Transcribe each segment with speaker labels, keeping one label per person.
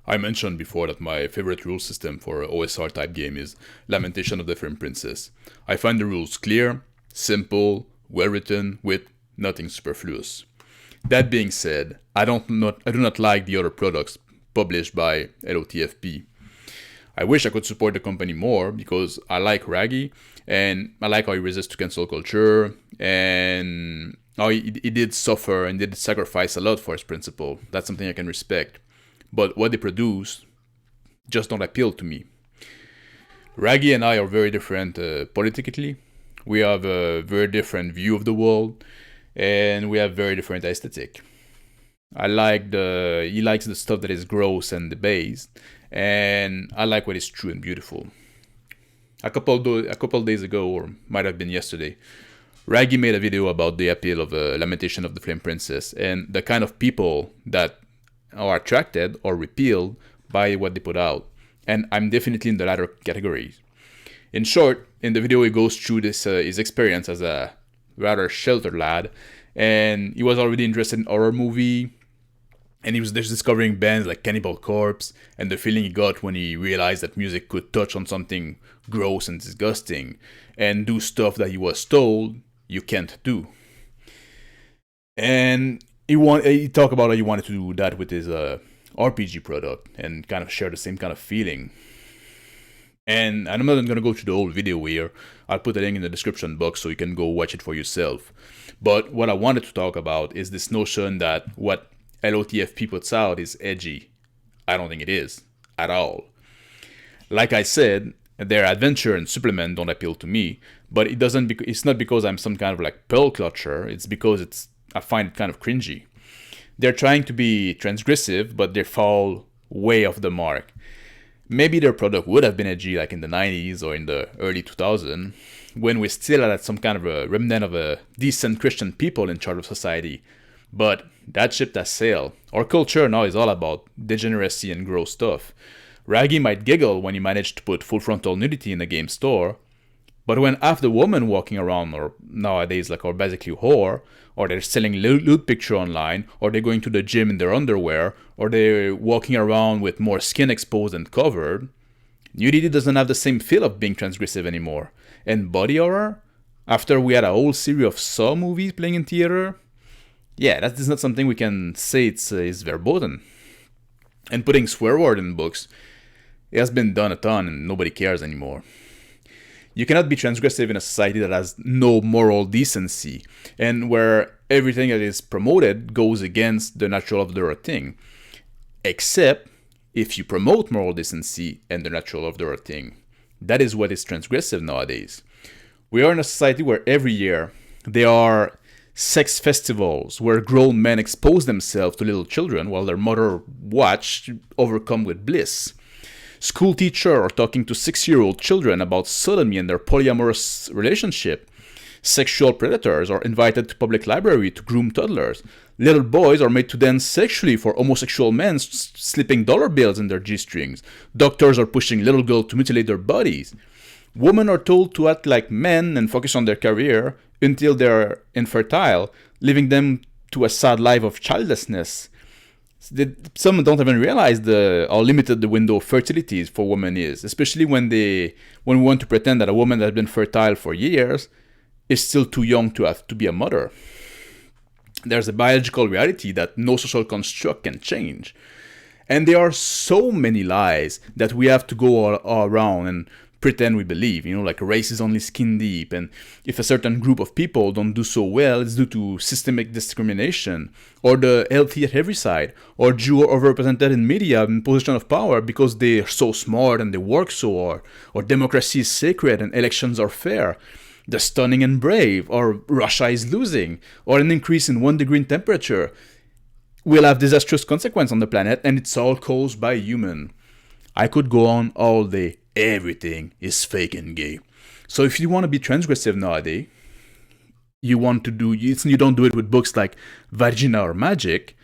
Speaker 1: I mentioned before that my favorite rule system for a OSR type game is Lamentation of the Flame Princess. I find the rules clear, simple, well written, with nothing superfluous. That being said, I do not like the other products published by LotFP. I wish I could support the company more because I like Raggy and I like how he resists to cancel culture and how he did suffer and did sacrifice a lot for his principle. That's something I can respect. But what they produce just don't appeal to me. Raggy and I are very different politically. We have a very different view of the world and we have very different aesthetic. He likes the stuff that is gross and debased, and I like what is true and beautiful. A couple days ago, or might have been yesterday, Raggy made a video about the appeal of Lamentation of the Flame Princess and the kind of people that are attracted or repelled by what they put out. And I'm definitely in the latter category. In short, in the video he goes through his experience as a rather sheltered lad, and he was already interested in horror movie, and he was just discovering bands like Cannibal Corpse, and the feeling he got when he realized that music could touch on something gross and disgusting, and do stuff that he was told you can't do. And he talked about how he wanted to do that with his RPG product, and kind of share the same kind of feeling. And I'm not going to go through the whole video here. I'll put a link in the description box so you can go watch it for yourself. But what I wanted to talk about is this notion that what LOTFP puts out is edgy. I don't think it is at all. Like I said, their adventure and supplement don't appeal to me, but it's not because I'm some kind of like pearl clutcher. It's because I find it kind of cringy. They're trying to be transgressive, but they fall way off the mark. Maybe their product would have been edgy like in the 90s or in the early 2000s, when we still had some kind of a remnant of a decent Christian people in charge of society. But that ship has sailed. Our culture now is all about degeneracy and gross stuff. Raggy might giggle when he managed to put full frontal nudity in a game store, but when half the women walking around or nowadays are basically whore, or they're selling lewd picture online, or they're going to the gym in their underwear, or they're walking around with more skin exposed and covered, nudity doesn't have the same feel of being transgressive anymore. And body horror, after we had a whole series of Saw movies playing in theater, yeah, that is not something we can say is verboten. And putting swear word in books, it has been done a ton and nobody cares anymore. You cannot be transgressive in a society that has no moral decency and where everything that is promoted goes against the natural of the earth thing. Except if you promote moral decency and the natural of the earth thing. That is what is transgressive nowadays. We are in a society where every year there are sex festivals where grown men expose themselves to little children while their mother watch, overcome with bliss. School teachers are talking to 6-year-old children about sodomy and their polyamorous relationship. Sexual predators are invited to public library to groom toddlers. Little boys are made to dance sexually for homosexual men slipping dollar bills in their G-strings. Doctors are pushing little girls to mutilate their bodies. Women are told to act like men and focus on their career until they're infertile, leaving them to a sad life of childlessness. Some don't even realize how limited the window of fertility for women is, especially when we want to pretend that a woman that has been fertile for years is still too young to have to be a mother. There's a biological reality that no social construct can change. And there are so many lies that we have to go all around and pretend we believe, like race is only skin deep, and if a certain group of people don't do so well, it's due to systemic discrimination, or the healthy at every side, or Jew are overrepresented in media in position of power because they're so smart and they work so hard, or democracy is sacred and elections are fair, the stunning and brave, or Russia is losing, or an increase in 1 degree in temperature will have disastrous consequences on the planet, and it's all caused by human. I could go on all day. Everything is fake and gay. So if you want to be transgressive nowadays, you don't do it with books like Vagina or Magic,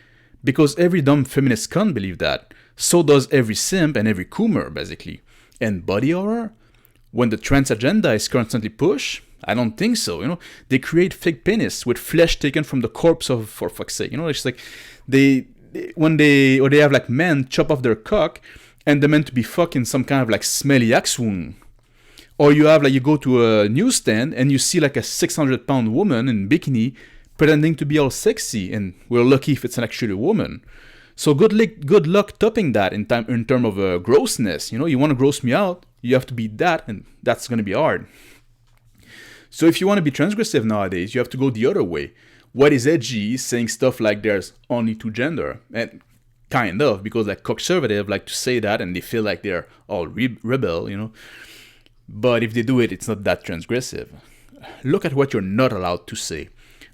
Speaker 1: because every dumb feminist can't believe that. So does every simp and every coomer, basically. And body horror? When the trans agenda is constantly pushed? I don't think so. They create fake penis with flesh taken from the corpse of, for fuck's sake. It's like they or they have like men chop off their cock and they're meant to be fucking some kind of like smelly axe wound. Or you have like, you go to a newsstand and you see like a 600-pound woman in bikini pretending to be all sexy, and we're lucky if it's actually a woman. So good luck topping that in terms of grossness. You know, you want to gross me out, you have to beat that, and that's going to be hard. So if you want to be transgressive nowadays, you have to go the other way. What is edgy is saying stuff like there's only two gender. And kind of, because like conservative like to say that and they feel like they're all rebel, you know. But if they do it, it's not that transgressive. Look at what you're not allowed to say.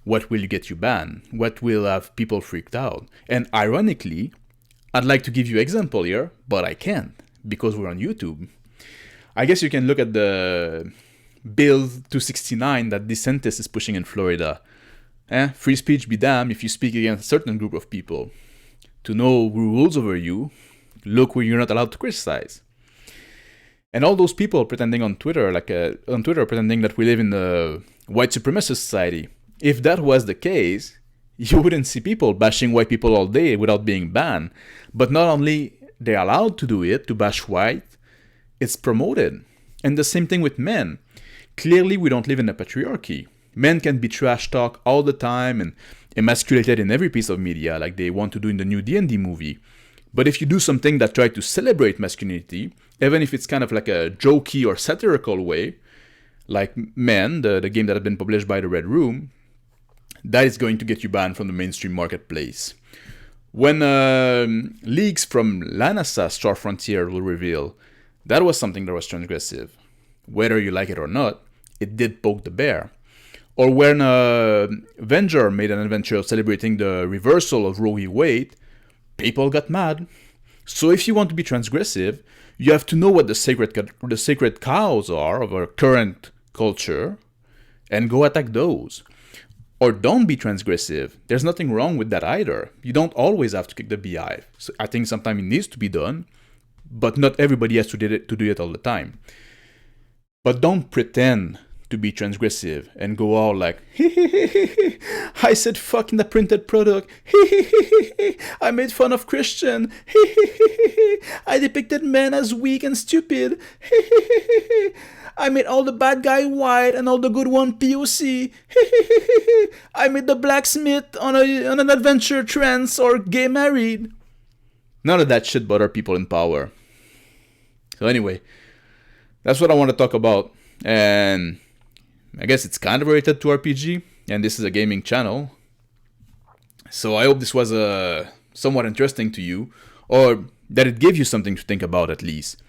Speaker 1: What will get you banned? What will have people freaked out? And ironically, I'd like to give you an example here, but I can't because we're on YouTube. I guess you can look at the Bill 269 that DeSantis is pushing in Florida. Free speech be damned if you speak against a certain group of people. To know who rules over you, look where you're not allowed to criticize. And all those people pretending on Twitter, pretending that we live in a white supremacist society. If that was the case, you wouldn't see people bashing white people all day without being banned. But not only they're allowed to do it, to bash white, it's promoted. And the same thing with men. Clearly, we don't live in a patriarchy. Men can be trash talk all the time and emasculated in every piece of media, like they want to do in the new D&D movie. But if you do something that tries to celebrate masculinity, even if it's kind of like a jokey or satirical way, like Men, the game that had been published by the Red Room, that is going to get you banned from the mainstream marketplace. When leaks from Lanasa Star Frontier will reveal, that was something that was transgressive. Whether you like it or not, it did poke the bear. Or when Avenger made an adventure celebrating the reversal of Roe v. Wade, people got mad. So if you want to be transgressive, you have to know what the sacred cows are of our current culture and go attack those. Or don't be transgressive. There's nothing wrong with that either. You don't always have to kick the beehive. So I think sometimes it needs to be done, but not everybody has to do it all the time. But don't pretend to be transgressive and go all like, I said fuck in the printed product, I made fun of Christian, I depicted men as weak and stupid, I made all the bad guy white and all the good one POC, I made the blacksmith on an adventure trance or gay married. None of that shit bother people in power. So anyway, that's what I want to talk about. And I guess it's kind of related to RPG, and this is a gaming channel. So I hope this was somewhat interesting to you, or that it gave you something to think about at least.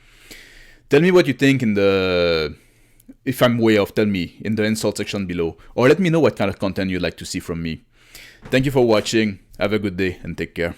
Speaker 1: Tell me what you think if I'm way off, tell me in the insult section below, or let me know what kind of content you'd like to see from me. Thank you for watching, have a good day, and take care.